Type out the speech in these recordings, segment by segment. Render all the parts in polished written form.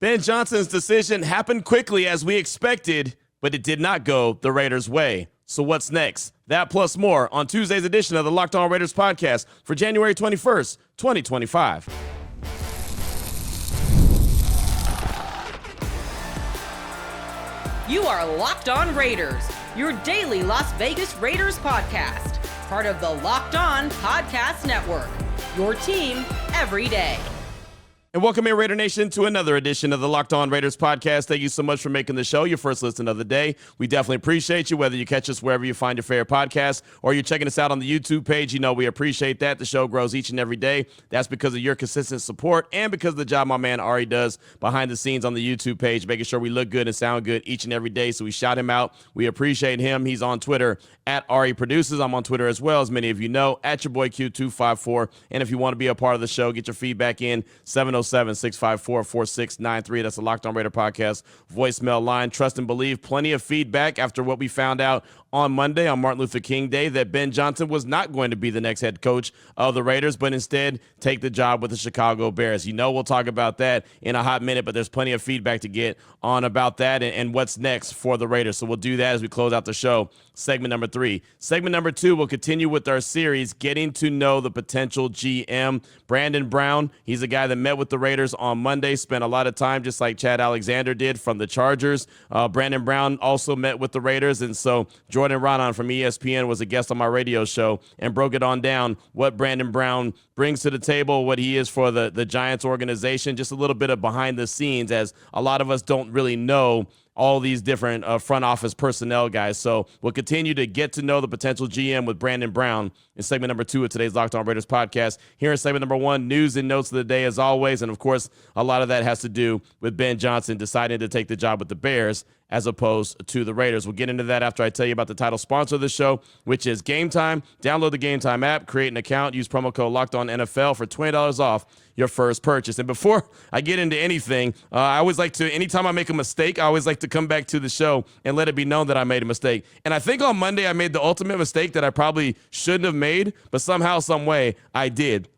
Ben Johnson's decision happened quickly as we expected, but it did not go the Raiders' way. So what's next? That plus more on Tuesday's edition of the Locked On Raiders podcast for January 21st, 2025. You are Locked On Raiders, your daily Las Vegas Raiders podcast, part of the Locked On Podcast Network, your team every day. And welcome in, Raider Nation, to another edition of the Locked On Raiders podcast. Thank you so much for making the show your first listen of the day. We definitely appreciate you, whether you catch us wherever you find your favorite podcast or you're checking us out on the YouTube page. You know we appreciate that. The show grows each and every day. That's because of your consistent support and because of the job my man Ari does behind the scenes on the YouTube page, making sure we look good and sound good each and every day. So we shout him out. We appreciate him. He's on Twitter at Ari Produces. I'm on Twitter as well, as many of you know, at your boy Q254. And if you want to be a part of the show, get your feedback in 707-654-4693. That's the Locked On Raider podcast voicemail line. Trust and believe. Plenty of feedback after what we found out on Monday, on Martin Luther King Day, that Ben Johnson was not going to be the next head coach of the Raiders, but instead take the job with the Chicago Bears. You know, we'll talk about that in a hot minute, but there's plenty of feedback to get on about that and what's next for the Raiders. So we'll do that as we close out the show. Segment number 3. Segment number 2, we'll continue with our series, Getting to Know the Potential GM. Brandon Brown, he's a guy that met with the Raiders on Monday, spent a lot of time just like Chad Alexander did from the Chargers. Brandon Brown also met with the Raiders, and so Jordan Rodon from ESPN was a guest on my radio show and broke it on down what Brandon Brown brings to the table, what he is for the Giants organization, just a little bit of behind the scenes, as a lot of us don't really know all these different front office personnel guys. So we'll continue to get to know the potential GM with Brandon Brown in segment number 2 of today's Locked On Raiders podcast. Here in segment number 1, news and notes of the day as always. And of course, a lot of that has to do with Ben Johnson deciding to take the job with the Bears as opposed to the Raiders. We'll get into that after I tell you about the title sponsor of the show, which is Gametime. Download the Gametime app, create an account, use promo code LOCKEDONNFL for $20 off your first purchase. And before I get into anything, I always like to, anytime I make a mistake, I always like to come back to the show and let it be known that I made a mistake. And I think on Monday I made the ultimate mistake that I probably shouldn't have made, but somehow, some way I did.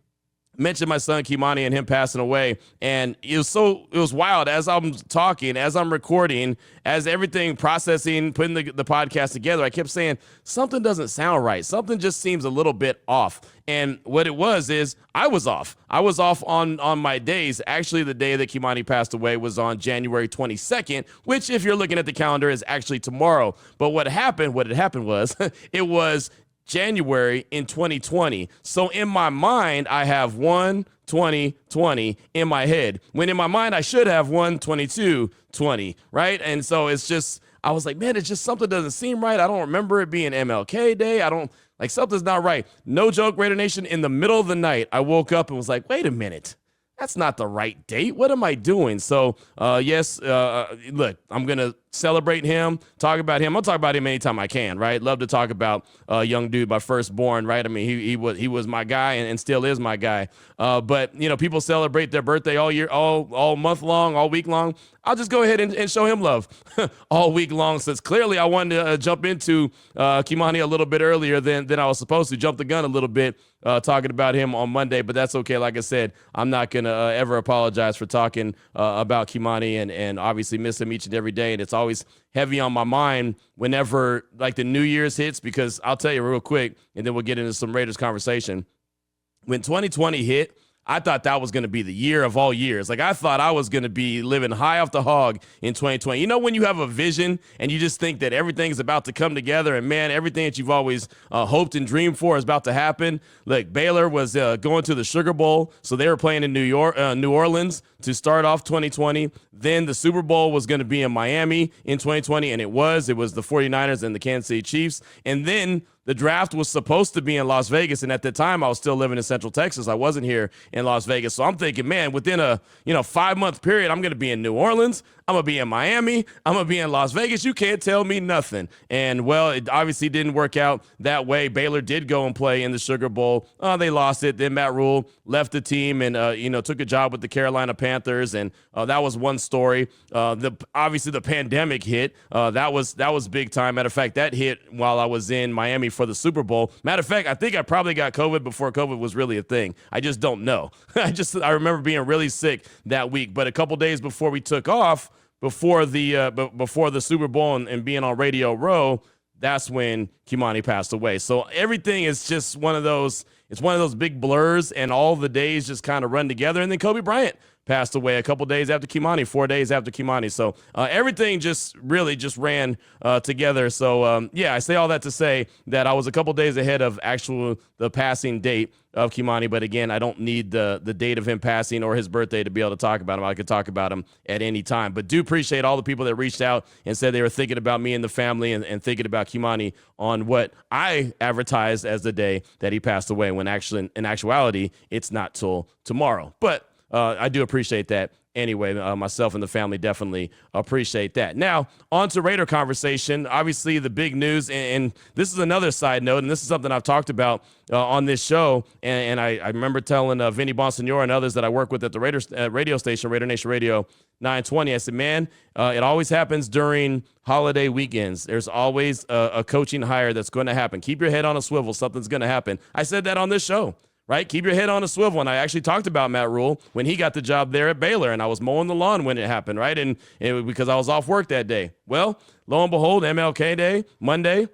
Mentioned my son Kimani and him passing away, and it was wild as I'm talking, as I'm recording, as everything processing, putting the podcast together. I kept saying something doesn't sound right. Something just seems a little bit off. And what it was is I was off. I was off on my days. Actually, the day that Kimani passed away was on January 22nd, which, if you're looking at the calendar, is actually tomorrow. But what had happened was it was January in 2020. So in my mind, I have 1/20/20 in my head, when in my mind I should have 1/22/20, right? And so it's just, I was like, man, it's just something doesn't seem right. I don't remember it being MLK Day. Something's not right. No joke, Raider Nation, in the middle of the night, I woke up and was like, wait a minute. That's not the right date. What am I doing? So, look, I'm going to celebrate him, talk about him. I'll talk about him anytime I can, right? Love to talk about young dude, my firstborn, right? I mean, he was my guy and still is my guy. But, you know, people celebrate their birthday all year, all month long, all week long. I'll just go ahead and show him love all week long, since clearly I wanted to jump into Kimani a little bit earlier than I was supposed to. Jump the gun a little bit talking about him on Monday, but that's okay. Like I said, I'm not going to ever apologize for talking about Kimani and obviously miss him each and every day. And it's always heavy on my mind whenever like the New Year's hits, because I'll tell you real quick, and then we'll get into some Raiders conversation. When 2020 hit, I thought that was going to be the year of all years. Like, I thought I was going to be living high off the hog in 2020. You know, when you have a vision and you just think that everything's about to come together and, man, everything that you've always hoped and dreamed for is about to happen. Like, Baylor was going to the Sugar Bowl, so they were playing in New Orleans to start off 2020. Then the Super Bowl was going to be in Miami in 2020, and it was. It was the 49ers and the Kansas City Chiefs. And then the draft was supposed to be in Las Vegas, and at the time I was still living in Central Texas. I wasn't here in Las Vegas. So I'm thinking, man, within a 5-month period, I'm going to be in New Orleans. I'm going to be in Miami. I'm going to be in Las Vegas. You can't tell me nothing. And, well, it obviously didn't work out that way. Baylor did go and play in the Sugar Bowl. They lost it. Then Matt Rule left the team and, took a job with the Carolina Panthers. And that was one story. Obviously, the pandemic hit. That was big time. Matter of fact, that hit while I was in Miami Kimani for the Super Bowl. Matter of fact, I think I probably got COVID before COVID was really a thing. I just don't know. I remember being really sick that week. But a couple days before we took off, before the Super Bowl and being on Radio Row, that's when Kimani passed away. So everything is just one of those big blurs, and all the days just kind of run together. And then Kobe Bryant passed away a couple days after Kimani, 4 days after Kimani. So everything just really just ran together. So, I say all that to say that I was a couple days ahead of the passing date of Kimani. But again, I don't need the date of him passing or his birthday to be able to talk about him. I could talk about him at any time. But do appreciate all the people that reached out and said they were thinking about me and the family and thinking about Kimani on what I advertised as the day that he passed away, when actually, in actuality, it's not till tomorrow. But I do appreciate that. Anyway, myself and the family definitely appreciate that. Now, on to Raider conversation. Obviously, the big news, and this is another side note, and this is something I've talked about on this show, and I remember telling Vinny Bonsignore and others that I work with at the Raiders radio station, Raider Nation Radio 920, I said, man, it always happens during holiday weekends. There's always a coaching hire that's going to happen. Keep your head on a swivel. Something's going to happen. I said that on this show. Right? Keep your head on a swivel. And I actually talked about Matt Rule when he got the job there at Baylor, and I was mowing the lawn when it happened, right? And because I was off work that day. Well, lo and behold, MLK Day, Monday,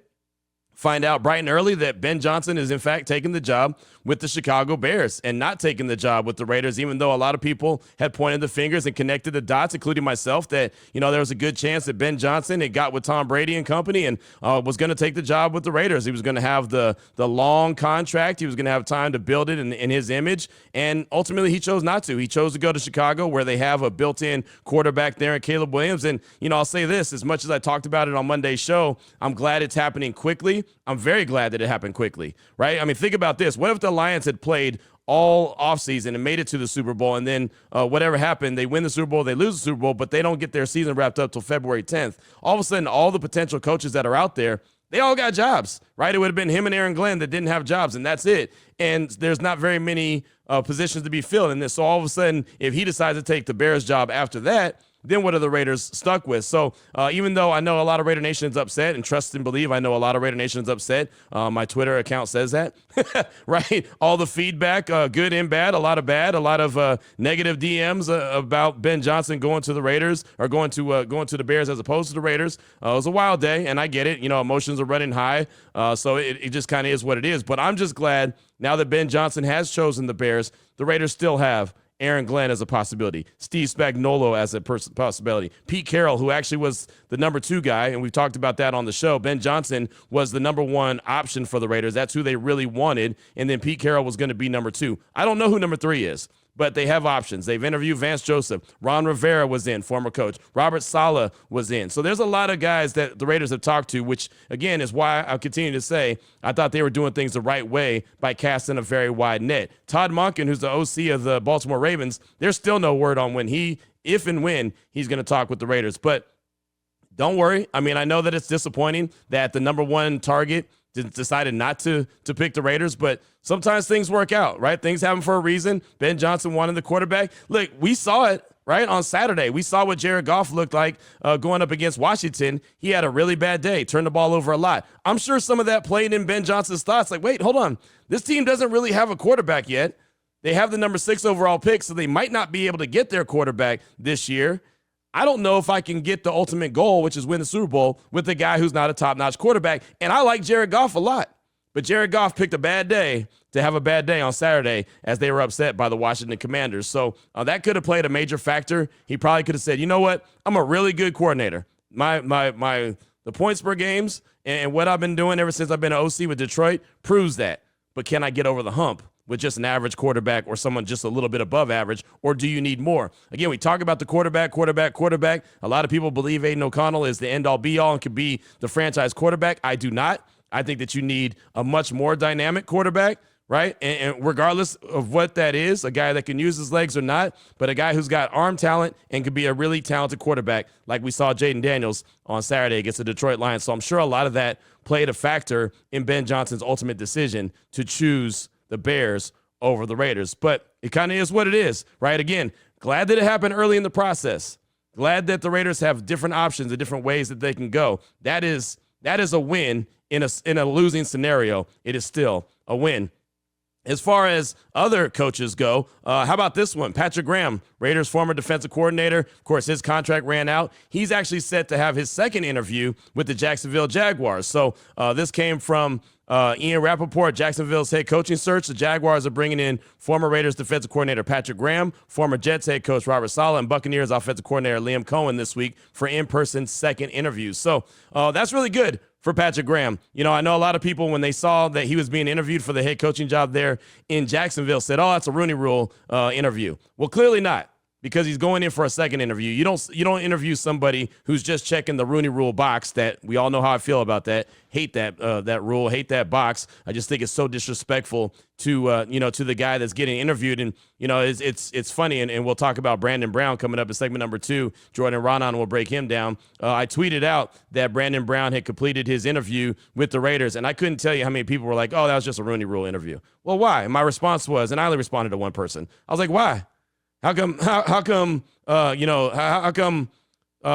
find out bright and early that Ben Johnson is, in fact, taking the job with the Chicago Bears and not taking the job with the Raiders, even though a lot of people had pointed the fingers and connected the dots, including myself, that, there was a good chance that Ben Johnson had got with Tom Brady and company and was going to take the job with the Raiders. He was going to have the long contract. He was going to have time to build it in his image. And ultimately, he chose not to. He chose to go to Chicago, where they have a built-in quarterback there in Caleb Williams. And, I'll say this, as much as I talked about it on Monday's show, I'm glad it's happening quickly. I'm very glad that it happened quickly, right? I mean, think about this. What if the Lions had played all offseason and made it to the Super Bowl, and then whatever happened, they win the Super Bowl, they lose the Super Bowl, but they don't get their season wrapped up till February 10th. All of a sudden, all the potential coaches that are out there, they all got jobs, right? It would have been him and Aaron Glenn that didn't have jobs, and that's it. And there's not very many positions to be filled in this. So all of a sudden, if he decides to take the Bears job after that, then what are the Raiders stuck with? So even though I know a lot of Raider Nation is upset, and trust and believe, I know a lot of Raider Nation is upset. My Twitter account says that, right? All the feedback, good and bad, a lot of negative DMs about Ben Johnson going to the Raiders, or going to the Bears as opposed to the Raiders. It was a wild day, and I get it. Emotions are running high, so it just kind of is what it is. But I'm just glad now that Ben Johnson has chosen the Bears, the Raiders still have Aaron Glenn as a possibility, Steve Spagnuolo as a possibility, Pete Carroll, who actually was the number 2 guy, and we've talked about that on the show. Ben Johnson was the number 1 option for the Raiders. That's who they really wanted, and then Pete Carroll was going to be number 2. I don't know who number 3 is, but they have options. They've interviewed Vance Joseph. Ron Rivera was in, former coach. Robert Saleh was in. So there's a lot of guys that the Raiders have talked to, which, again, is why I'll continue to say I thought they were doing things the right way by casting a very wide net. Todd Monken, who's the OC of the Baltimore Ravens, there's still no word on if and when he's going to talk with the Raiders. But don't worry. I mean, I know that it's disappointing that the number 1 target decided not to pick the Raiders, but sometimes things work out, right? Things happen for a reason. Ben Johnson wanted the quarterback. Look, we saw it, right, on Saturday. We saw what Jared Goff looked like going up against Washington. He had a really bad day, turned the ball over a lot. I'm sure some of that played in Ben Johnson's thoughts, like, wait, hold on. This team doesn't really have a quarterback yet. They have the number 6 overall pick, so they might not be able to get their quarterback this year. I don't know if I can get the ultimate goal, which is win the Super Bowl, with a guy who's not a top-notch quarterback. And I like Jared Goff a lot. But Jared Goff picked a bad day to have a bad day on Saturday as they were upset by the Washington Commanders. So that could have played a major factor. He probably could have said, you know what? I'm a really good coordinator. The points per games and what I've been doing ever since I've been an OC with Detroit proves that. But can I get over the hump with just an average quarterback or someone just a little bit above average, or do you need more? Again, we talk about the quarterback. A lot of people believe Aiden O'Connell is the end-all, be-all and could be the franchise quarterback. I do not. I think that you need a much more dynamic quarterback, right? And regardless of what that is, a guy that can use his legs or not, but a guy who's got arm talent and could be a really talented quarterback, like we saw Jaden Daniels on Saturday against the Detroit Lions. So I'm sure a lot of that played a factor in Ben Johnson's ultimate decision to choose the Bears over the Raiders. But it kind of is what it is, right? Again, glad that it happened early in the process. Glad that the Raiders have different options and different ways that they can go. That is a win in a losing scenario, it is still a win. As far as other coaches go, how about this one? Patrick Graham, Raiders' former defensive coordinator. Of course, his contract ran out. He's actually set to have his second interview with the Jacksonville Jaguars. So this came from Ian Rappaport, Jacksonville's head coaching search. The Jaguars are bringing in former Raiders defensive coordinator Patrick Graham, former Jets head coach Robert Saleh, and Buccaneers offensive coordinator Liam Cohen this week for in-person second interviews. So that's really good for Patrick Graham. You know, I know a lot of people, when they saw that he was being interviewed for the head coaching job there in Jacksonville, said, oh, that's a Rooney Rule interview. Well, clearly not, because he's going in for a second interview. You don't interview somebody who's just checking the Rooney Rule box. That we all know how I feel about that. Hate that rule. Hate that box. I just think it's so disrespectful to to the guy that's getting interviewed. And it's funny. And we'll talk about Brandon Brown coming up in segment number 2. Jordan Ronan will break him down. I tweeted out that Brandon Brown had completed his interview with the Raiders, and I couldn't tell you how many people were like, "Oh, that was just a Rooney Rule interview." Well, why? And my response was, and I only responded to one person. I was like, "Why? How come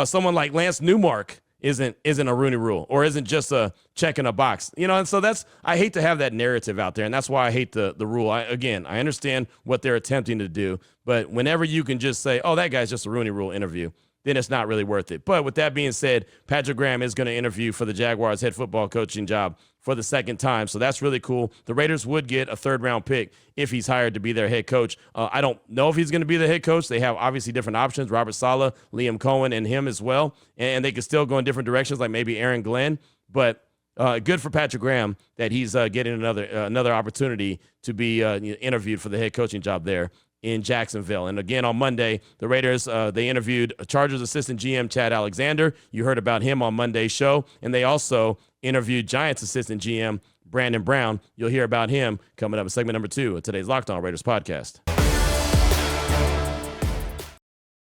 someone like Lance Newmark isn't a Rooney Rule, or isn't just a check in a box?" And so I hate to have that narrative out there, and that's why I hate the rule. I understand what they're attempting to do, but whenever you can just say, "Oh, that guy's just a Rooney Rule interview," then it's not really worth it. But with that being said, Patrick Graham is going to interview for the Jaguars head football coaching job for the second time. So that's really cool. The Raiders would get a third-round pick if he's hired to be their head coach. I don't know if he's going to be the head coach. They have obviously different options, Robert Saleh, Liam Cohen, and him as well. And they could still go in different directions, like maybe Aaron Glenn. But good for Patrick Graham that he's getting another opportunity to be interviewed for the head coaching job there in Jacksonville. And again, on Monday, the Raiders, they interviewed Chargers assistant GM Chad Alexander. You heard about him on Monday's show. And they also interviewed Giants assistant GM Brandon Brown. You'll hear about him coming up in segment number 2 of today's Locked On Raiders podcast.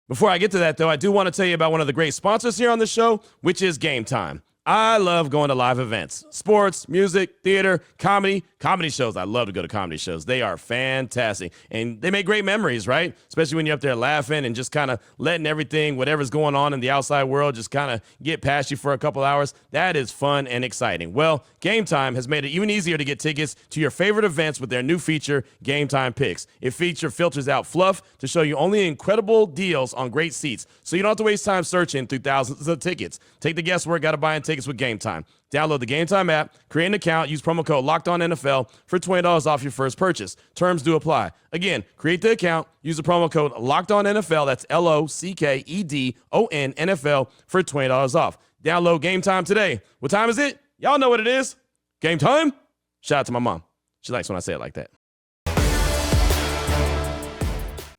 Before I get to that, though, I do want to tell you about one of the great sponsors here on the show, which is Gametime. I love going to live events, sports, music, theater, comedy shows. I love to go to comedy shows. They are fantastic, and they make great memories, right? Especially when you're up there laughing and just kind of letting everything, whatever's going on in the outside world, just kind of get past you for a couple hours. That is fun and exciting. Well, Gametime has made it even easier to get tickets to your favorite events with their new feature, Gametime Picks. It filters out fluff to show you only incredible deals on great seats, so you don't have to waste time searching through thousands of tickets. Take the guesswork out of buying tickets with Gametime. Download the Gametime app, create an account, use promo code LOCKEDONNFL for $20 off your first purchase. Terms do apply. Again, create the account, use the promo code LOCKEDONNFL, that's LOCKEDONNFL for $20 off. Download Gametime today. What time is it? Y'all know what it is. Gametime? Shout out to my mom. She likes when I say it like that.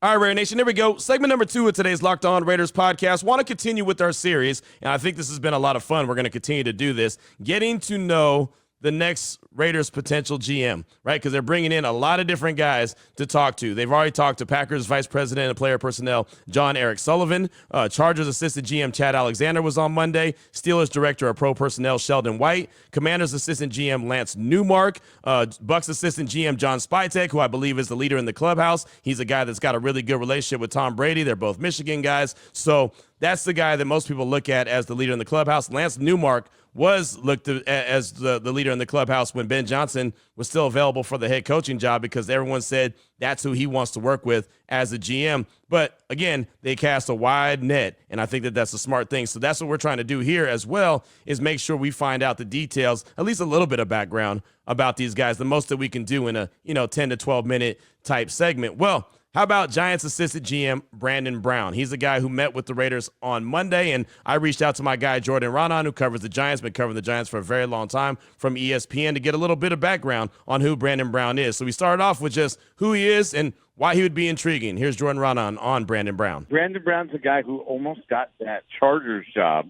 All right, Raider Nation, here we go. Segment number 2 of today's Locked On Raiders podcast. Want to continue with our series, and I think this has been a lot of fun. We're going to continue to do this, getting to know the next Raiders potential GM, right? Because they're bringing in a lot of different guys to talk to. They've already talked to Packers Vice President of Player Personnel, John Eric Sullivan. Chargers Assistant GM, Chad Alexander, was on Monday. Steelers Director of Pro Personnel, Sheldon White. Commanders Assistant GM, Lance Newmark. Bucks Assistant GM, John Spytek, who I believe is the leader in the clubhouse. He's a guy that's got a really good relationship with Tom Brady. They're both Michigan guys. So that's the guy that most people look at as the leader in the clubhouse. Lance Newmark was looked at as the leader in the clubhouse when Ben Johnson was still available for the head coaching job, because everyone said that's who he wants to work with as a GM. But again, they cast a wide net, and I think that that's a smart thing. So that's what we're trying to do here as well, is make sure we find out the details, at least a little bit of background about these guys, the most that we can do in a 10 to 12 minute type segment. Well, how about Giants assistant GM Brandon Brown? He's the guy who met with the Raiders on Monday, and I reached out to my guy Jordan Ronan, who covers the Giants, been covering the Giants for a very long time, from ESPN, to get a little bit of background on who Brandon Brown is. So we started off with just who he is and why he would be intriguing. Here's Jordan Ronan on Brandon Brown. Brandon Brown's a guy who almost got that Chargers job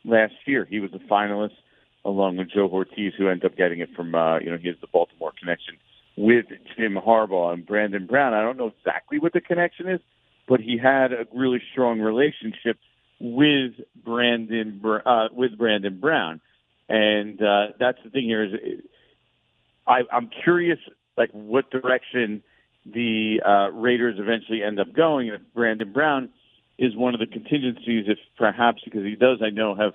last year. He was a finalist along with Joe Ortiz, who ended up getting it from, he has the Baltimore connection with Jim Harbaugh. And Brandon Brown, I don't know exactly what the connection is, but he had a really strong relationship with Brandon Brown. And that's the thing here is I'm curious, like, what direction the Raiders eventually end up going. If Brandon Brown is one of the contingencies, if perhaps, because he does, I know, have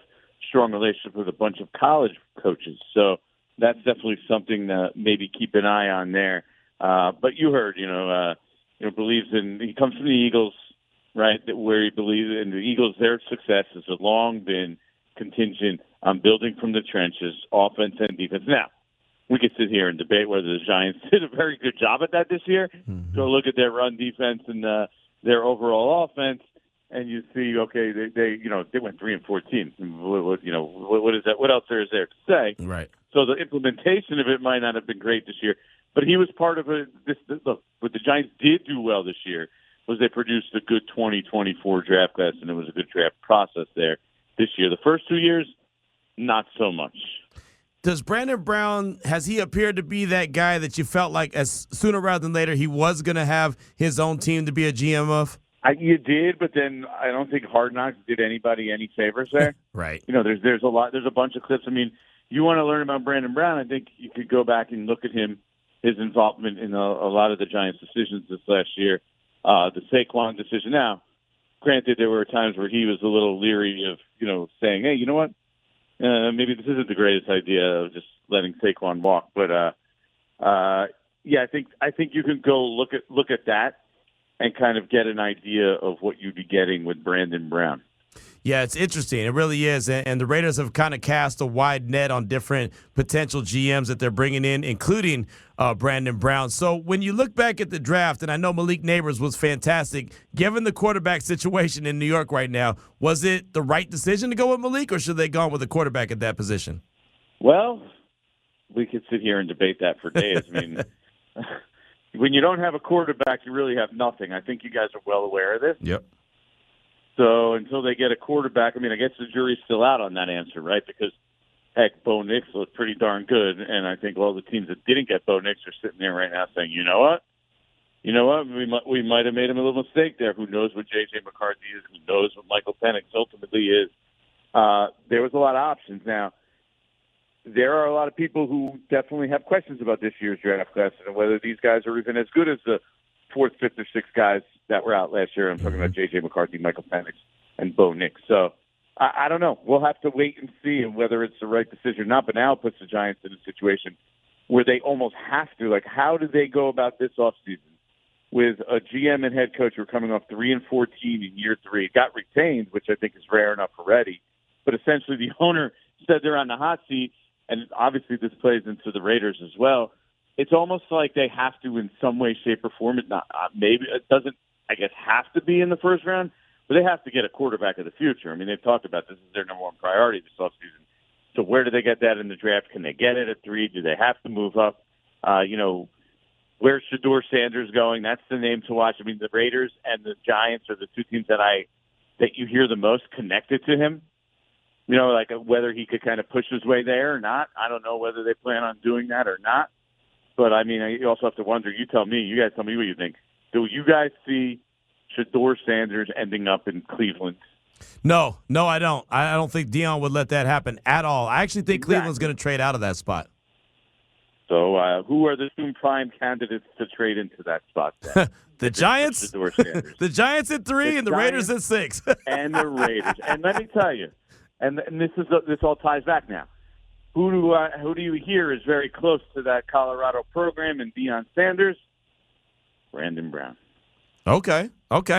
strong relationship with a bunch of college coaches. So that's definitely something to maybe keep an eye on there. But you heard, believes in. He comes from the Eagles, right? Where he believes in the Eagles. Their success has long been contingent on building from the trenches, offense and defense. Now, we could sit here and debate whether the Giants did a very good job at that this year. Mm-hmm. Go look at their run defense and their overall offense, and you see, okay, they went 3-14. What is that? What else there is there to say? Right. So the implementation of it might not have been great this year, but he was part of it. Look, what the Giants did do well this year was they produced a good 2024 draft class, and it was a good draft process there this year. The first 2 years, not so much. Does Brandon Brown, has he appeared to be that guy that you felt like as sooner rather than later he was going to have his own team to be a GM of? You did, but then I don't think Hard Knocks did anybody any favors there. Right. There's a bunch of clips. I mean, you want to learn about Brandon Brown, I think you could go back and look at his involvement in a lot of the Giants' decisions this last year. The Saquon decision. Now, granted, there were times where he was a little leery of, saying, hey, you know what? Maybe this isn't the greatest idea of just letting Saquon walk. But, I think you can go look at that and kind of get an idea of what you'd be getting with Brandon Brown. Yeah, it's interesting. It really is. And the Raiders have kind of cast a wide net on different potential GMs that they're bringing in, including Brandon Brown. So when you look back at the draft, and I know Malik Neighbors was fantastic, given the quarterback situation in New York right now, was it the right decision to go with Malik, or should they have gone with a quarterback at that position? Well, we could sit here and debate that for days. I mean, when you don't have a quarterback, you really have nothing. I think you guys are well aware of this. Yep. So until they get a quarterback, I guess the jury's still out on that answer, right? Because, heck, Bo Nix looked pretty darn good, and I think all the teams that didn't get Bo Nix are sitting there right now saying, you know what? We might have made him a little mistake there. Who knows what J.J. McCarthy is? Who knows what Michael Penix ultimately is? There was a lot of options. Now, there are a lot of people who definitely have questions about this year's draft class and whether these guys are even as good as the fourth, fifth, or sixth guys that were out last year. I'm talking about J.J. McCarthy, Michael Penix, and Bo Nix. So I don't know. We'll have to wait and see whether it's the right decision or not. But now it puts the Giants in a situation where they almost have to. Like, how do they go about this offseason with a GM and head coach who are coming off 3-14 in year 3? It got retained, which I think is rare enough already. But essentially the owner said they're on the hot seat, and obviously this plays into the Raiders as well. It's almost like they have to, in some way, shape, or form. Maybe it doesn't, I guess, have to be in the first round, but they have to get a quarterback of the future. I mean, they've talked about this as their number one priority this offseason. So where do they get that in the draft? Can they get it at 3? Do they have to move up? Where's Shedeur Sanders going? That's the name to watch. I mean, the Raiders and the Giants are the two teams that you hear the most connected to him. Like whether he could kind of push his way there or not. I don't know whether they plan on doing that or not. But, you also have to wonder, you guys tell me what you think. Do you guys see Shedeur Sanders ending up in Cleveland? No, I don't. I don't think Dion would let that happen at all. I actually think Cleveland's going to trade out of that spot. So who are the two prime candidates to trade into that spot then? The Giants? The Giants at 3 and the Raiders at 6. And the Raiders. And let me tell you, and this all ties back now. Who do you hear is very close to that Colorado program and Deion Sanders? Brandon Brown. Okay,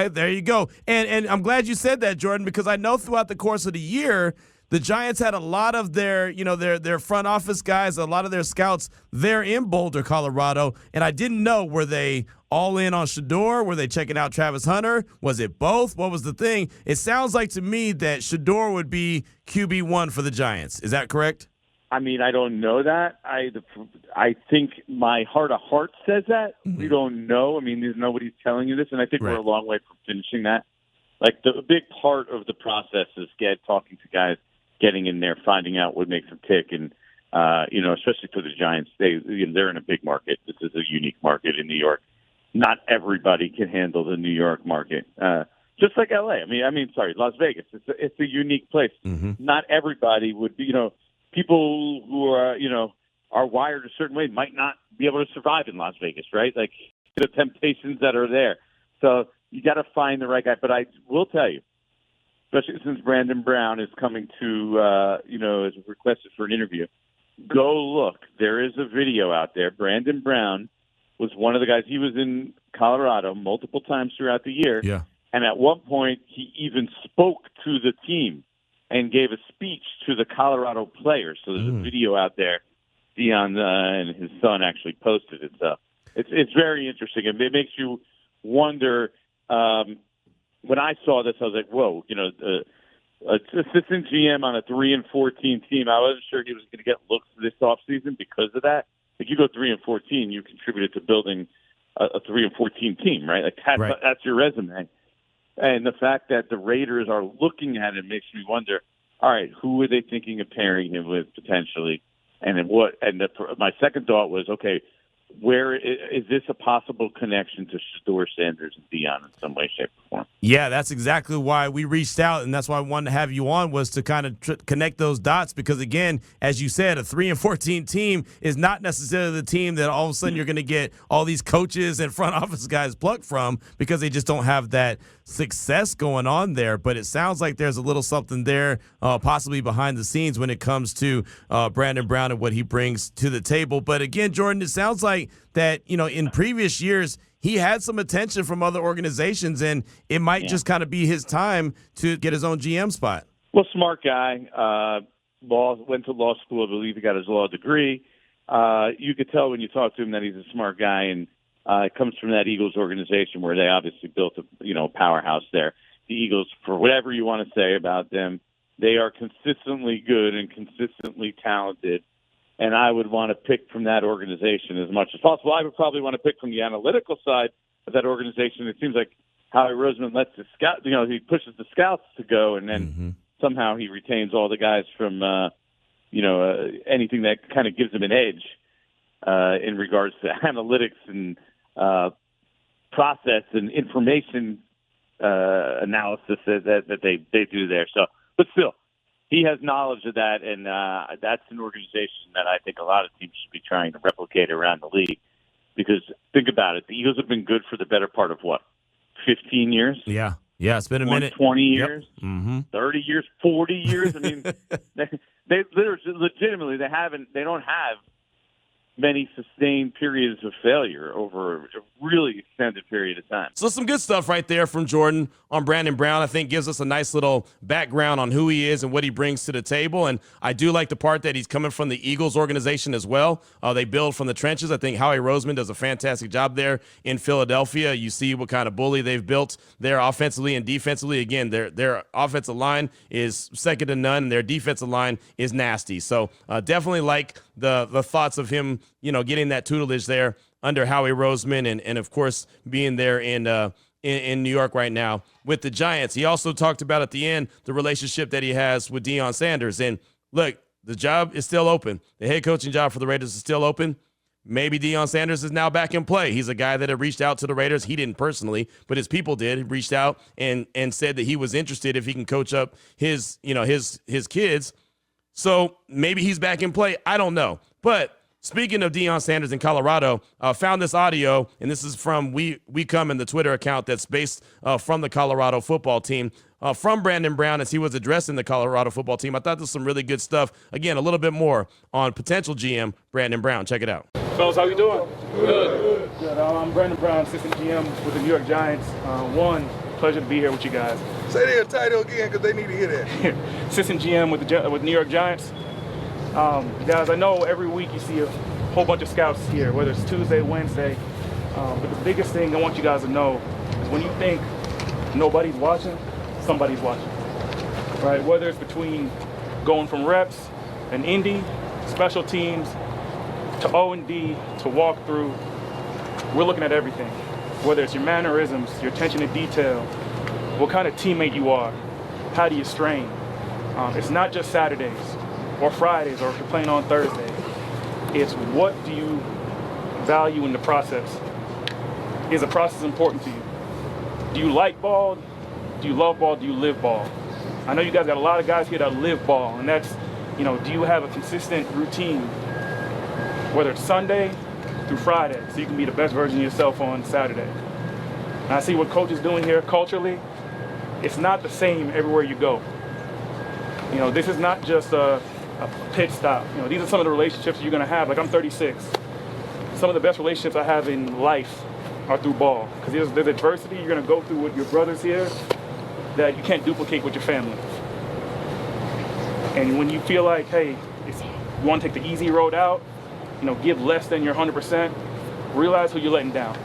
there you go. And I'm glad you said that, Jordan, because I know throughout the course of the year, the Giants had a lot of their front office guys, a lot of their scouts there in Boulder, Colorado, and I didn't know, were they all in on Shedeur? Were they checking out Travis Hunter? Was it both? What was the thing? It sounds like to me that Shedeur would be QB1 for the Giants. Is that correct? I don't know that. I think my heart of hearts says that. Mm-hmm. We don't know. There's nobody's telling you this, and I think We're a long way from finishing that. Like, the big part of the process is talking to guys, getting in there, finding out what makes them tick, and especially for the Giants, they're in a big market. This is a unique market in New York. Not everybody can handle the New York market. Just like LA. Las Vegas. It's a unique place. Mm-hmm. Not everybody would be, people who are wired a certain way might not be able to survive in Las Vegas, right? Like the temptations that are there. So you got to find the right guy. But I will tell you, especially since Brandon Brown is coming to, is requested for an interview, go look. There is a video out there. Brandon Brown was one of the guys. He was in Colorado multiple times throughout the year. Yeah. And at one point, he even spoke to the team and gave a speech to the Colorado players. So there's a video out there. Dion and his son actually posted it. So it's very interesting. And it makes you wonder. When I saw this, I was like, whoa, assistant GM on a 3-14 team. I wasn't sure he was going to get looks this offseason because of that. If you go 3-14, you contributed to building a 3-14 team, right? Like that's your resume. And the fact that the Raiders are looking at it makes me wonder, all right, who are they thinking of pairing him with potentially? And then what? And my second thought was, okay, where is this a possible connection to Shedeur Sanders and Dion in some way, shape, or form? Yeah, that's exactly why we reached out, and that's why I wanted to have you on, was to kind of connect those dots. Because again, as you said, a 3-14 team is not necessarily the team that all of a sudden you're going to get all these coaches and front office guys plucked from, because they just don't have that success going on there. But it sounds like there's a little something there, possibly behind the scenes, when it comes to Brandon Brown and what he brings to the table. But again, Jordan, it sounds like that, in previous years, he had some attention from other organizations, and it might just kind of be his time to get his own GM spot. Well, smart guy. Went to law school. I believe he got his law degree. You could tell when you talk to him that he's a smart guy, and it comes from that Eagles organization where they obviously built a powerhouse there. The Eagles, for whatever you want to say about them, they are consistently good and consistently talented. And I would want to pick from that organization as much as possible. I would probably want to pick from the analytical side of that organization. It seems like Howie Roseman lets the scout, he pushes the scouts to go, and then somehow he retains all the guys from, anything that kind of gives him an edge in regards to analytics and process and information analysis that they do there. So, but still, he has knowledge of that, and that's an organization that I think a lot of teams should be trying to replicate around the league. Because think about it, the Eagles have been good for the better part of 15 years? Yeah, it's been a minute. 20 years, Yep. 30 years, 40 years. I mean, they legitimately they don't have many sustained periods of failure over a really extended period of time. So some good stuff right there from Jordan on Brandon Brown. I think gives us a nice little background on who he is and what he brings to the table. And I do like the part that he's coming from the Eagles organization as well. They build from the trenches. I think Howie Roseman does a fantastic job there in Philadelphia. You see what kind of bully they've built there offensively and defensively. Again, their offensive line is second to none, and their defensive line is nasty. So definitely like the thoughts of him, getting that tutelage there under Howie Roseman, and of course being there in New York right now with the Giants. He also talked about at the end the relationship that he has with Deion Sanders. And look, the job is still open. The head coaching job for the Raiders is still open. Maybe Deion Sanders is now back in play. He's a guy that had reached out to the Raiders. He didn't personally, but his people did. He reached out and said that he was interested if he can coach up his kids. So maybe he's back in play. I don't know. But speaking of Deion Sanders in Colorado, found this audio, and this is from We Come in the Twitter account that's based from the Colorado football team, from Brandon Brown as he was addressing the Colorado football team. I thought this was some really good stuff. Again, a little bit more on potential GM Brandon Brown. Check it out. Fellas, how you doing? Good. I'm Brandon Brown, assistant GM with the New York Giants. Pleasure to be here with you guys. Say their title again because they need to hear that. Assistant GM with New York Giants. Guys, I know every week you see a whole bunch of scouts here, whether it's Tuesday, Wednesday. But the biggest thing I want you guys to know is when you think nobody's watching, somebody's watching. Right? Whether it's between going from reps and indie, special teams, to O&D, to walkthrough, we're looking at everything. Whether it's your mannerisms, your attention to detail, what kind of teammate you are, how do you strain. It's not just Saturdays or Fridays or if you're playing on Thursday. It's what do you value in the process? Is the process important to you? Do you like ball? Do you love ball? Do you live ball? I know you guys got a lot of guys here that live ball, and that's, do you have a consistent routine, whether it's Sunday through Friday, so you can be the best version of yourself on Saturday. And I see what Coach is doing here culturally. It's not the same everywhere you go. This is not just a a pit stop. These are some of the relationships you're going to have. Like, I'm 36. Some of the best relationships I have in life are through ball. Because there's adversity you're going to go through with your brothers here that you can't duplicate with your family. And when you feel like, hey, you want to take the easy road out, give less than your 100%, realize who you're letting down.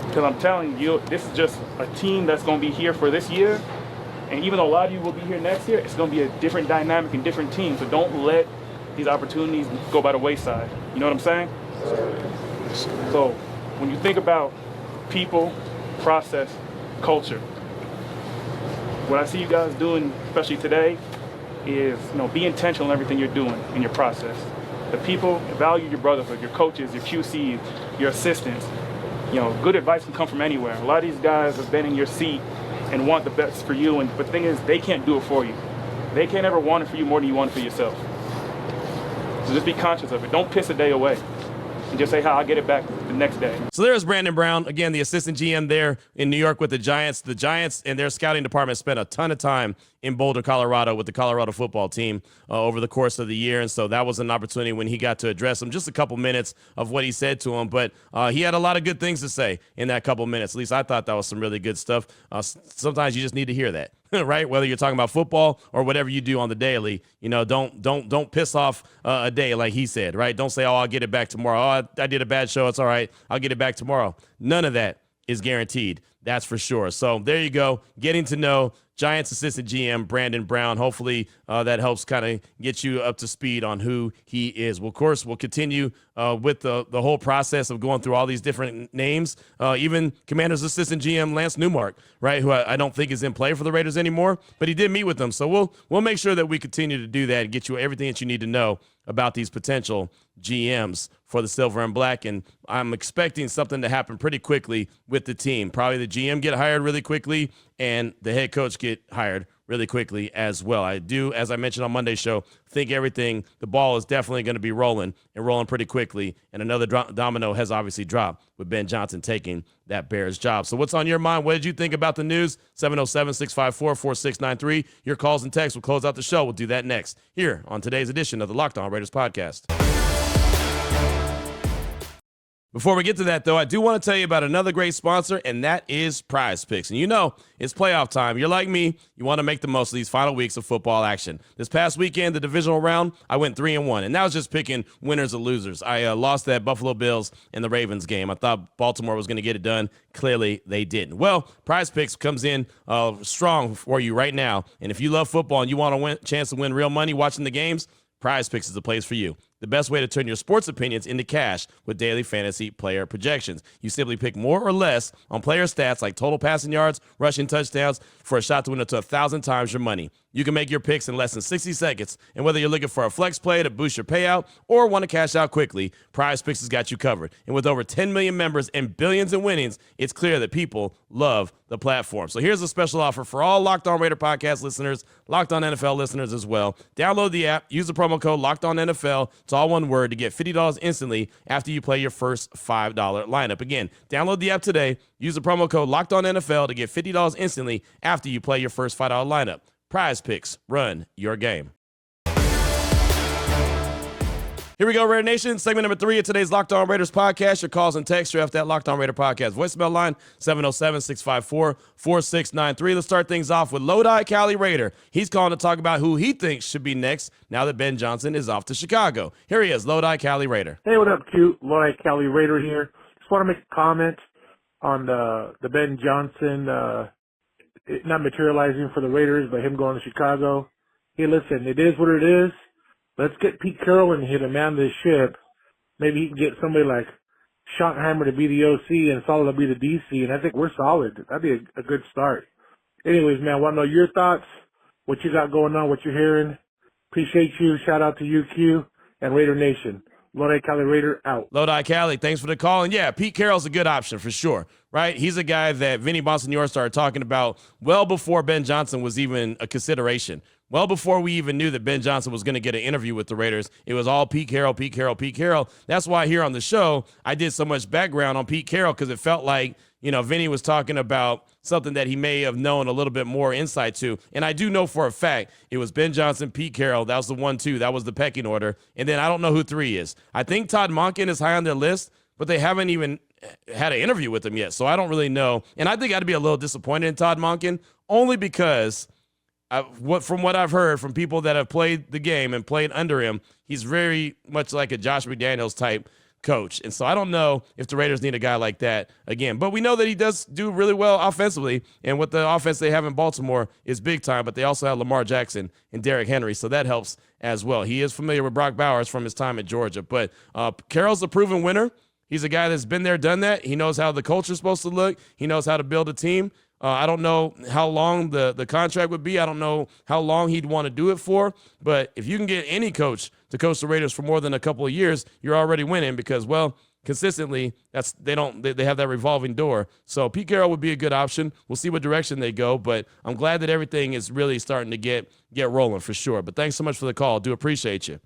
Because I'm telling you, this is just a team that's going to be here for this year. And even though a lot of you will be here next year, it's going to be a different dynamic and different team. So don't let these opportunities go by the wayside. You know what I'm saying? So when you think about people, process, culture, what I see you guys doing, especially today, is be intentional in everything you're doing in your process. The people value your brotherhood, your coaches, your QCs, your assistants. Good advice can come from anywhere. A lot of these guys have been in your seat and want the best for you, but the thing is, they can't do it for you. They can't ever want it for you more than you want it for yourself. So just be conscious of it. Don't piss a day away. And just say, I'll get it back the next day. So there's Brandon Brown, again, the assistant GM there in New York with the Giants. The Giants and their scouting department spent a ton of time in Boulder, Colorado with the Colorado football team over the course of the year. And so that was an opportunity when he got to address him. Just a couple minutes of what he said to him. But he had a lot of good things to say in that couple minutes. At least I thought that was some really good stuff. Sometimes you just need to hear that. Right? Whether you're talking about football or whatever you do on the daily, don't piss off a day like he said, right? Don't say, I'll get it back tomorrow. I did a bad show. It's all right. I'll get it back tomorrow. None of that is guaranteed. That's for sure. So there you go. Getting to know Giants assistant GM Brandon Brown. Hopefully that helps kind of get you up to speed on who he is. Well, of course, we'll continue with the whole process of going through all these different names. Even Commanders assistant GM Lance Newmark, right, who I don't think is in play for the Raiders anymore, but he did meet with them. So we'll make sure that we continue to do that and get you everything that you need to know about these potential GMs for the Silver and Black. And I'm expecting something to happen pretty quickly with the team. Probably the GM get hired really quickly and the head coach get hired really quickly as well. I do, as I mentioned on Monday's show, think the ball is definitely going to be rolling and rolling pretty quickly. And another domino has obviously dropped with Ben Johnson taking that Bears job. So what's on your mind? What did you think about the news? 707-654-4693. Your calls and texts will close out the show. We'll do that next here on today's edition of the Locked On Raiders podcast. Before we get to that, though, I do want to tell you about another great sponsor, and that is PrizePicks. And it's playoff time. You're like me. You want to make the most of these final weeks of football action. This past weekend, the divisional round, I went 3-1, and that was just picking winners or losers. I lost that Buffalo Bills and the Ravens game. I thought Baltimore was going to get it done. Clearly, they didn't. Well, PrizePicks comes in strong for you right now, and if you love football and you want a chance to win real money watching the games, PrizePicks is the place for you. The best way to turn your sports opinions into cash with daily fantasy player projections. You simply pick more or less on player stats like total passing yards, rushing touchdowns for a shot to win up to 1,000 times your money. You can make your picks in less than 60 seconds. And whether you're looking for a flex play to boost your payout or want to cash out quickly, PrizePicks has got you covered. And with over 10 million members and billions in winnings, it's clear that people love the platform. So here's a special offer for all Locked On Raider podcast listeners, Locked On NFL listeners as well. Download the app, use the promo code Locked On NFL. It's all one word to get $50 instantly after you play your first $5 lineup. Again, download the app today, use the promo code Locked On NFL to get $50 instantly after you play your first $5 lineup. PrizePicks, run your game. Here we go, Raider Nation. Segment number 3 of today's Locked On Raiders podcast. Your calls and texts are after that Locked On Raider podcast voicemail line, 707-654-4693. Let's start things off with Lodi Cali Raider. He's calling to talk about who he thinks should be next now that Ben Johnson is off to Chicago. Here he is, Lodi Cali Raider. Hey, what up, Q? Lodi Cali Raider here. Just want to make a comment on the Ben Johnson not materializing for the Raiders, but him going to Chicago. Hey, listen, it is what it is. Let's get Pete Carroll in here to man this ship. Maybe he can get somebody like Schottenheimer to be the OC and Solid to be the DC, and I think we're solid. That'd be a good start. Anyways, man, want to know your thoughts, what you got going on, what you're hearing. Appreciate you. Shout out to UQ and Raider Nation. Lodi Cali Raider out. Lodi Cali, thanks for the call. And yeah, Pete Carroll's a good option for sure, right? He's a guy that Vinny Bonsignore started talking about well before Ben Johnson was even a consideration. Well before we even knew that Ben Johnson was going to get an interview with the Raiders, it was all Pete Carroll, Pete Carroll, Pete Carroll. That's why here on the show, I did so much background on Pete Carroll because it felt like, Vinny was talking about something that he may have known a little bit more insight to. And I do know for a fact it was Ben Johnson, Pete Carroll. That was the 1-2. That was the pecking order. And then I don't know who 3 is. I think Todd Monken is high on their list, but they haven't even had an interview with him yet. So I don't really know. And I think I'd be a little disappointed in Todd Monken only because from what I've heard from people that have played the game and played under him, he's very much like a Josh McDaniels type coach. And so I don't know if the Raiders need a guy like that again. But we know that he does do really well offensively. And what the offense they have in Baltimore is big time. But they also have Lamar Jackson and Derrick Henry. So that helps as well. He is familiar with Brock Bowers from his time at Georgia. But Carroll's a proven winner. He's a guy that's been there, done that. He knows how the culture's supposed to look. He knows how to build a team. I don't know how long the contract would be. I don't know how long he'd want to do it for. But if you can get any coach to coach the Raiders for more than a couple of years, you're already winning because, well, consistently, they have that revolving door. So Pete Carroll would be a good option. We'll see what direction they go. But I'm glad that everything is really starting to get rolling for sure. But thanks so much for the call. Do appreciate you.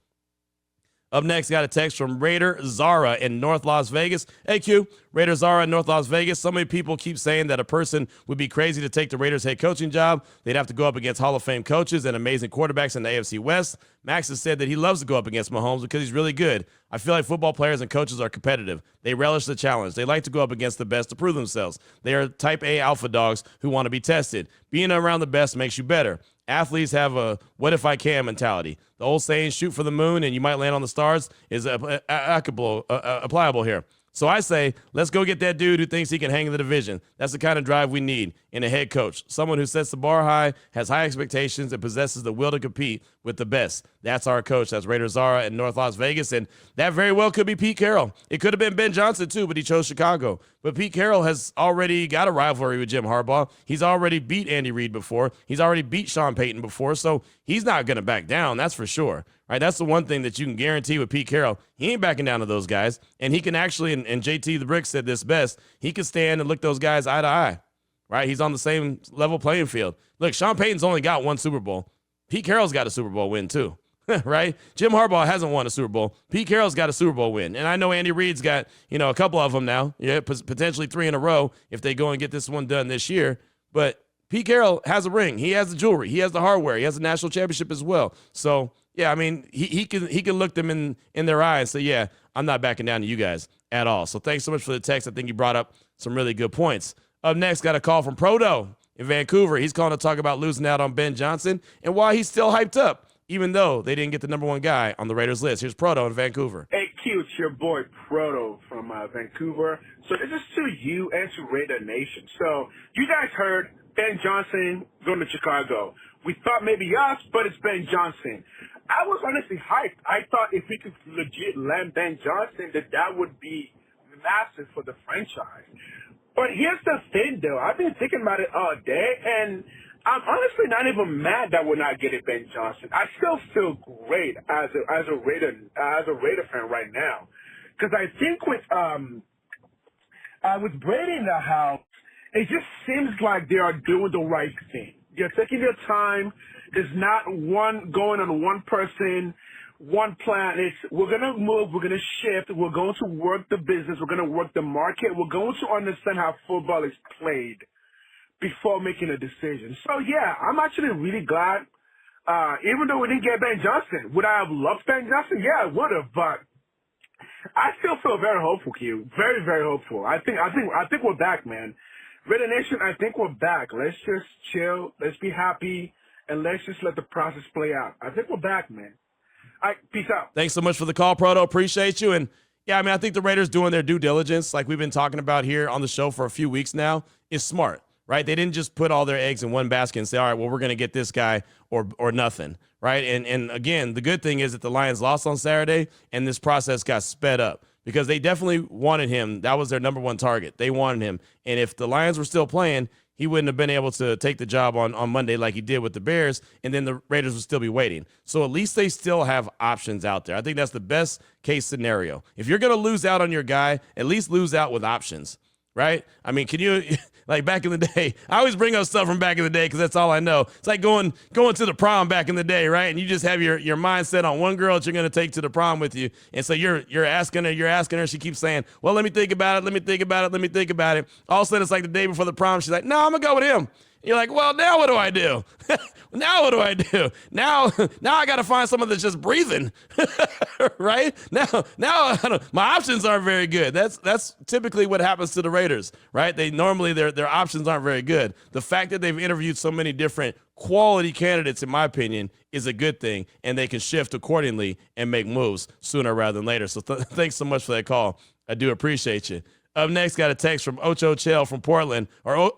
Up next, got a text from Raider Zara in North Las Vegas. Hey, Q, Raider Zara in North Las Vegas. So many people keep saying that a person would be crazy to take the Raiders head coaching job. They'd have to go up against Hall of Fame coaches and amazing quarterbacks in the AFC West. Max has said that he loves to go up against Mahomes because he's really good. I feel like football players and coaches are competitive. They relish the challenge. They like to go up against the best to prove themselves. They are type A alpha dogs who want to be tested. Being around the best makes you better. Athletes have a what if I can mentality. The old saying, shoot for the moon and you might land on the stars, is applicable here. So I say, let's go get that dude who thinks he can hang in the division. That's the kind of drive we need in a head coach. Someone who sets the bar high, has high expectations, and possesses the will to compete with the best. That's our coach. That's Raider Zara in North Las Vegas. And that very well could be Pete Carroll. It could have been Ben Johnson, too, but he chose Chicago. But Pete Carroll has already got a rivalry with Jim Harbaugh. He's already beat Andy Reid before. He's already beat Sean Payton before. So he's not going to back down. That's for sure. Right, that's the one thing that you can guarantee with Pete Carroll. He ain't backing down to those guys. And he can actually, and JT the Brick said this best, he can stand and look those guys eye to eye. Right? He's on the same level playing field. Look, Sean Payton's only got 1 Super Bowl. Pete Carroll's got a Super Bowl win too. Right? Jim Harbaugh hasn't won a Super Bowl. Pete Carroll's got a Super Bowl win. And I know Andy Reid's got, a couple of them now. Yeah, potentially 3 in a row if they go and get this one done this year. But Pete Carroll has a ring. He has the jewelry. He has the hardware. He has a national championship as well. So, yeah, I mean, he can look them in their eyes and say, yeah, I'm not backing down to you guys at all. So thanks so much for the text. I think you brought up some really good points. Up next, got a call from Proto in Vancouver. He's calling to talk about losing out on Ben Johnson and why he's still hyped up, even though they didn't get the number 1 guy on the Raiders list. Here's Proto in Vancouver. Hey, Q, it's your boy Proto from Vancouver. So this is to you and to Raider Nation. So you guys heard Ben Johnson going to Chicago. We thought maybe us, but it's Ben Johnson. I was honestly hyped. I thought if we could legit land Ben Johnson, that would be massive for the franchise. But here's the thing, though. I've been thinking about it all day, and I'm honestly not even mad that we're not getting Ben Johnson. I still feel great as a Raider fan right now, because I think with Brady in the house, it just seems like they are doing the right thing. They're taking their time. There's not one going on one person, one plan. It's we're going to move, we're going to shift, we're going to work the business, we're going to work the market, we're going to understand how football is played before making a decision. So, yeah, I'm actually really glad, even though we didn't get Ben Johnson. Would I have loved Ben Johnson? Yeah, I would have, but I still feel very hopeful, Q. Very, very hopeful. I think we're back, man. Raider Nation, I think we're back. Let's just chill. Let's be happy. And let's just let the process play out. I think we're back, man. All right, peace out. Thanks so much for the call, Proto. Appreciate you. And, yeah, I mean, I think the Raiders doing their due diligence, like we've been talking about here on the show for a few weeks now, is smart, right? They didn't just put all their eggs in one basket and say, all right, well, we're going to get this guy or nothing, right? And, again, the good thing is that the Lions lost on Saturday, and this process got sped up. Because they definitely wanted him. That was their number 1 target. They wanted him. And if the Lions were still playing, he wouldn't have been able to take the job on Monday like he did with the Bears, and then the Raiders would still be waiting. So at least they still have options out there. I think that's the best case scenario. If you're going to lose out on your guy, at least lose out with options, right? I mean, can you like back in the day? I always bring up stuff from back in the day because that's all I know. It's like going to the prom back in the day, right? And you just have your mindset on one girl that you're going to take to the prom with you, and so you're asking her. She keeps saying, "Well, let me think about it. Let me think about it. Let me think about it." All of a sudden, it's like the day before the prom. She's like, "No, I'm gonna go with him." You're like, well, now what do I do? Now what do I do? Now I got to find someone that's just breathing, right? Now my options aren't very good. That's typically what happens to the Raiders, right? They normally their options aren't very good. The fact that they've interviewed so many different quality candidates, in my opinion, is a good thing, and they can shift accordingly and make moves sooner rather than later. So thanks so much for that call. I do appreciate you. Up next, got a text from Ocho Kel from Portland. From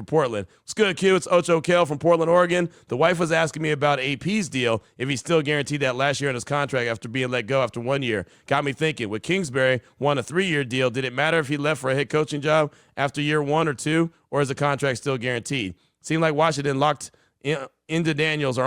Portland. What's good, Q? It's Ocho Kel from Portland, Oregon. The wife was asking me about AP's deal, if he's still guaranteed that last year in his contract after being let go after 1 year. Got me thinking, with Kingsbury won a 3-year deal, did it matter if he left for a head coaching job after year 1 or 2, or is the contract still guaranteed? Seemed like Washington locked onto Daniels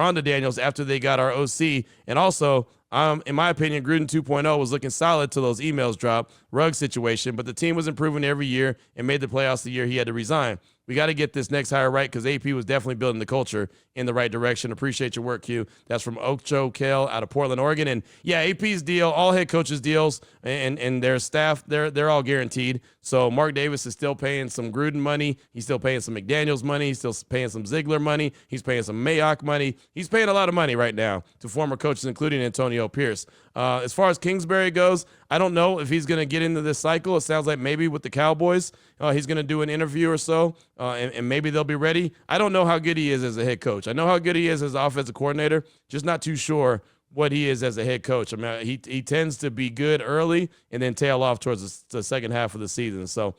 after they got our OC, and also in my opinion, Gruden 2.0 was looking solid till those emails dropped, rug situation, but the team was improving every year and made the playoffs the year he had to resign. We got to get this next hire right because AP was definitely building the culture in the right direction. Appreciate your work, Q. That's from Ocho Kel out of Portland, Oregon. And yeah, AP's deal, all head coaches' deals and their staff, they're all guaranteed. So Mark Davis is still paying some Gruden money. He's still paying some McDaniels money. He's still paying some Ziegler money. He's paying some Mayock money. He's paying a lot of money right now to former coaches, including Antonio Pierce. As far as Kingsbury goes, I don't know if he's going to get into this cycle. It sounds like maybe with the Cowboys, he's going to do an interview or so, and maybe they'll be ready. I don't know how good he is as a head coach. I know how good he is as an offensive coordinator, just not too sure what he is as a head coach. I mean, he tends to be good early and then tail off towards the second half of the season. So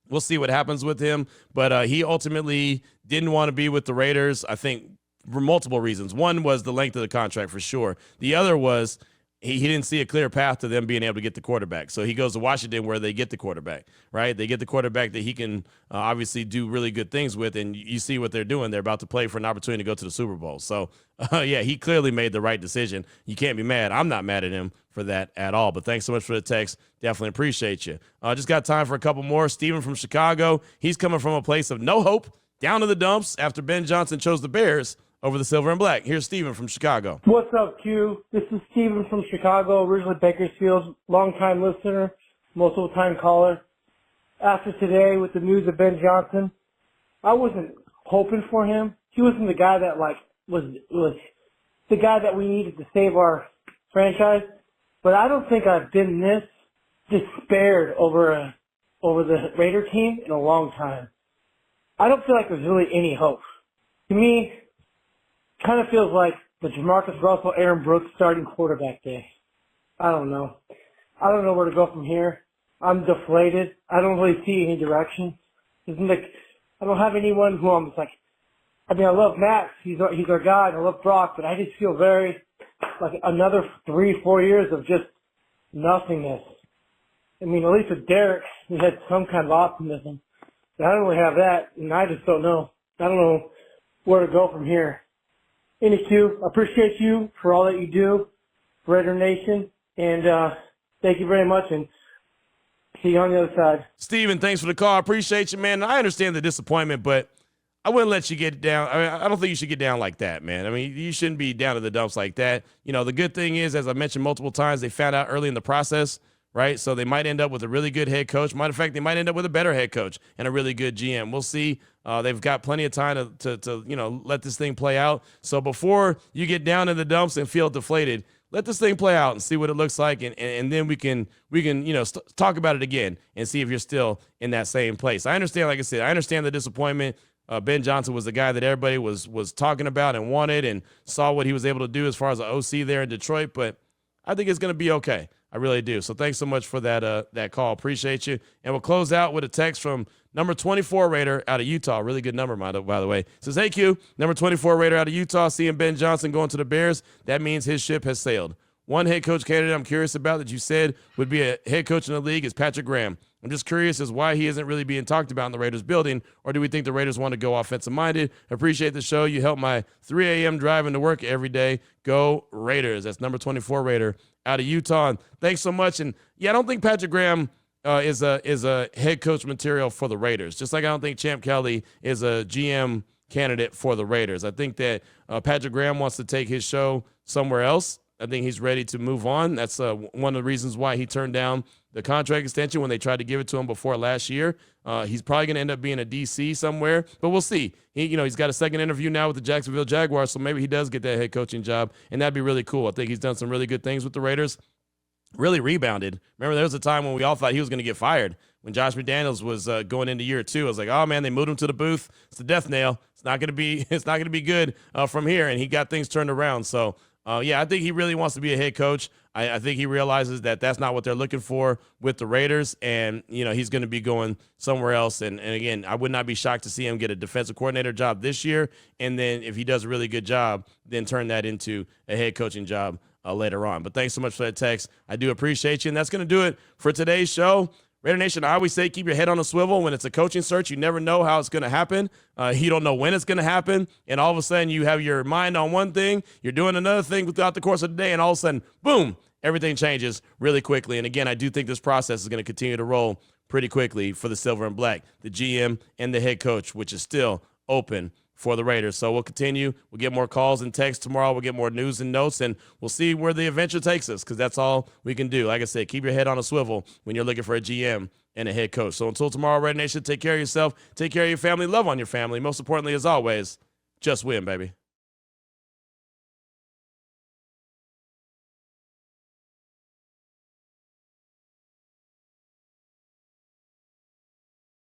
we'll see what happens with him. But he ultimately didn't want to be with the Raiders, I think, for multiple reasons. One was the length of the contract for sure. The other was he didn't see a clear path to them being able to get the quarterback. So he goes to Washington where they get the quarterback, right? They get the quarterback that he can obviously do really good things with, and you see what they're doing. They're about to play for an opportunity to go to the Super Bowl. So, yeah, he clearly made the right decision. You can't be mad. I'm not mad at him for that at all. But thanks so much for the text. Definitely appreciate you. Just got time for a couple more. Steven from Chicago. He's coming from a place of no hope, down to the dumps after Ben Johnson chose the Bears over the silver and black. Here's Steven from Chicago. What's up, Q? This is Steven from Chicago, originally Bakersfield, long-time listener, multiple-time caller. After today, with the news of Ben Johnson, I wasn't hoping for him. He wasn't the guy that was the guy that we needed to save our franchise. But I don't think I've been this despaired over the Raider team in a long time. I don't feel like there's really any hope. To me, kind of feels like the Jamarcus Russell, Aaron Brooks starting quarterback day. I don't know. I don't know where to go from here. I'm deflated. I don't really see any direction. I don't have anyone who I'm just like, I mean, I love Max. He's our guy, and I love Brock, but I just feel very like another 3-4 years of just nothingness. I mean, at least with Derek, we had some kind of optimism. But I don't really have that, and I just don't know. I don't know where to go from here. Q, I appreciate you for all that you do, Raider Nation, and thank you very much, and see you on the other side. Steven, thanks for the call. I appreciate you, man. I understand the disappointment, but I wouldn't let you get down. I mean, I don't think you should get down like that, man. I mean, you shouldn't be down to the dumps like that. You know, the good thing is, as I mentioned multiple times, they found out early in the process, right? So they might end up with a really good head coach. Matter of fact, they might end up with a better head coach and a really good GM. We'll see. They've got plenty of time to let this thing play out. So before you get down in the dumps and feel deflated, let this thing play out and see what it looks like, and then we can talk about it again and see if you're still in that same place. I understand, like I said, I understand the disappointment. Ben Johnson was the guy that everybody was talking about and wanted and saw what he was able to do as far as the OC there in Detroit, but I think it's going to be okay. I really do. So thanks so much for that call. Appreciate you. And we'll close out with a text from number 24 Raider out of Utah. Really good number, by the way. It says, hey, Q, number 24 Raider out of Utah, seeing Ben Johnson going to the Bears, that means his ship has sailed. One head coach candidate I'm curious about that you said would be a head coach in the league is Patrick Graham. I'm just curious as why he isn't really being talked about in the Raiders building, or do we think the Raiders want to go offensive-minded? Appreciate the show. You help my 3 a.m. driving to work every day. Go Raiders. That's number 24 Raider out of Utah. And thanks so much. And, yeah, I don't think Patrick Graham is a head coach material for the Raiders. Just like I don't think Champ Kelly is a GM candidate for the Raiders. I think that Patrick Graham wants to take his show somewhere else. I think he's ready to move on. That's one of the reasons why he turned down the contract extension when they tried to give it to him before last year. He's probably going to end up being a DC somewhere, but we'll see. He's got a second interview now with the Jacksonville Jaguars, so maybe he does get that head coaching job, and that'd be really cool. I think he's done some really good things with the Raiders. Really rebounded. Remember, there was a time when we all thought he was going to get fired. When Josh McDaniels was going into year 2, I was like, oh man, they moved him to the booth. It's the death nail. It's not going to be good from here. And he got things turned around. So I think he really wants to be a head coach. I think he realizes that that's not what they're looking for with the Raiders, and he's going to be going somewhere else. And again, I would not be shocked to see him get a defensive coordinator job this year, and then if he does a really good job, then turn that into a head coaching job later on. But thanks so much for that text. I do appreciate you, and that's going to do it for today's show. Raider Nation, I always say keep your head on a swivel. When it's a coaching search, you never know how it's going to happen. You don't know when it's going to happen, and all of a sudden you have your mind on one thing, you're doing another thing throughout the course of the day, and all of a sudden, boom, everything changes really quickly. And again, I do think this process is going to continue to roll pretty quickly for the Silver and Black, the GM and the head coach, which is still open for the Raiders. So we'll continue. We'll get more calls and texts tomorrow. We'll get more news and notes, and we'll see where the adventure takes us, because that's all we can do. Like I said, keep your head on a swivel when you're looking for a GM and a head coach. So until tomorrow, Raider Nation, take care of yourself, take care of your family, love on your family. Most importantly, as always, just win, baby.